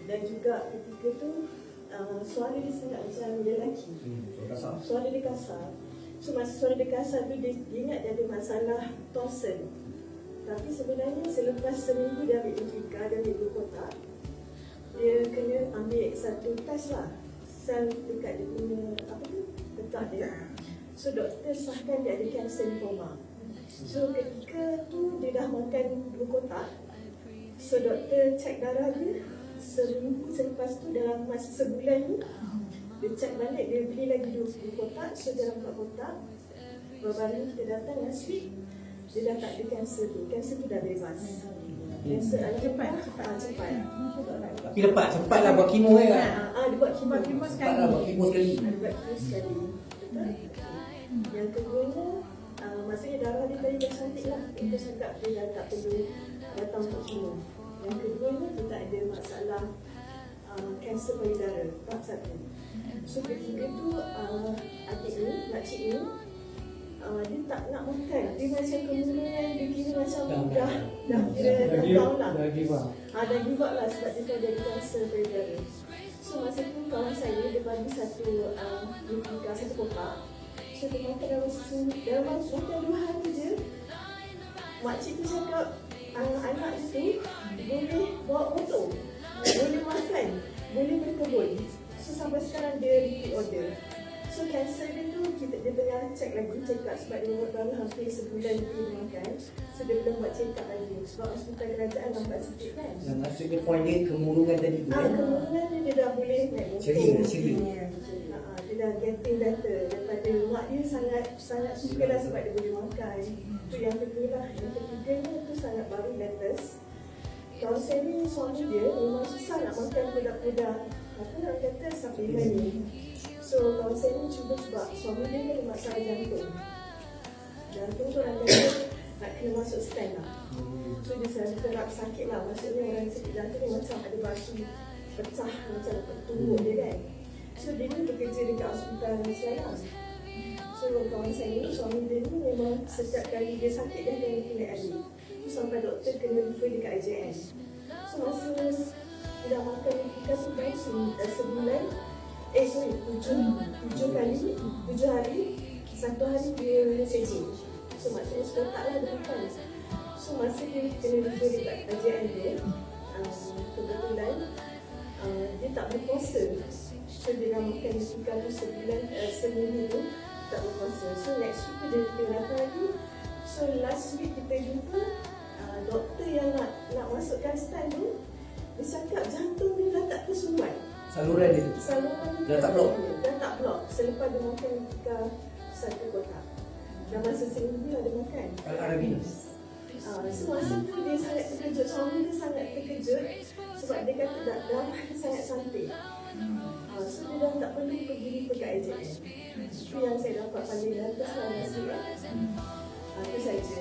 Dan juga ketika tu suara dia sangat macam lelaki. Suara dia kasar. So masa suara dia kasar tu dia ingat dia ada masalah tonsil. Tapi sebenarnya selepas seminggu dia ambil injika, dia ambil 2 kotak, dia kena ambil satu test lah, sel dekat dia punya letak dia. So doktor sahkan dia ada kanser lymphoma. So ketika tu dia dah makan 2 kotak. So doktor cek darah dia. Seminggu selepas tu, dalam masa sebulan ni, dia cek balik, dia beli lagi 2 kotak. So dalam 4 kotak, baru kita datang last week, dia dah tak ada kanser tu. Kanser tu dah bebas. Kanser cepat. Tapi lepas cepat lah buat kemo kan? Dia buat kemo Cepat lah buat kemo sekali. Betul. Yang keduanya, maksudnya darah dia tadi dah cantik lah. Kita cakap dia dah tak perlu datang untuk kemo. Yang keduanya, dia tak ada masalah kanser payudara. Tak satu. So ketiga tu, adik ni, makcik ni, dia tak nak makan. Dia macam kemungkinan dia kira macam dah kira tahu lah. Dah give up lah sebab dia tahu dia ada kanser payudara. So masa tu kawan saya dia bagi satu kotak. So dia makan dalam masa 2 hari je. Makcik tu cakap anak tu boleh bawa motor, boleh makan, boleh berkebun. So sampai sekarang dia repeat order. So kanser dia tu dia tengah check lagi, check up sebab dia baru hampir sebulan dia makan. So dia belum buat check up lagi sebab hospital kerajaan nampak sikit kan. Dan maksudnya point dia kemurungan tadi tu kan? Kemurungan dia dah boleh naik motor. Ceria. Dia dah getting better daripada mak dia sangat suka lah sebab dia boleh makan. Itu yang kedua lah. Yang ketiganya tu sangat baru latest. Kawan saya ni suami dia memang susah nak makan produk-produk apa nak kata supplement ni. So kawan saya ni cuba sebab suami dia ni ada masalah jantung. Jantung tu orang kata nak kena masuk stand lah. So dia selalu terap sakit lah. Maksudnya orang sakit jantung ni macam ada batu pecah macam tubuh dia kan. So dia ni bekerja dekat hospital Selayang. So kawan saya ni, suami dia ni memang setiap kali dia sakit dia akan pergi naik air. So sampai doktor kena refer dekat IJN. So masa dia dah makan ikan tu baru sebulan, 7 hari, 1 hari dia sejing. So maksudnya sekotak lah dia makan. So masa dia kena refer dekat IJN dia, kebetulan dia tak berpuasa. So dia dah makan ikan tu seminggu tu tak berpuasa. So next week tu dia datang lagi. So last week kita jumpa doktor yang nak masukkan stand tu. Dia cakap jantung dia dah tak tersumbat. Saluran dia dah tak blok. Dah tak blok selepas dia makan ikan 1 kotak. Dah masa seminggu lah dia makan. Arabinus. So masa tu dia sangat terkejut. Suami dia sangat terkejut sebab dia kata darah dia sangat cantik. So dia dah tak perlu pergi dekat IJN. Itu yang saya dapat paling latest lah. Itu saja.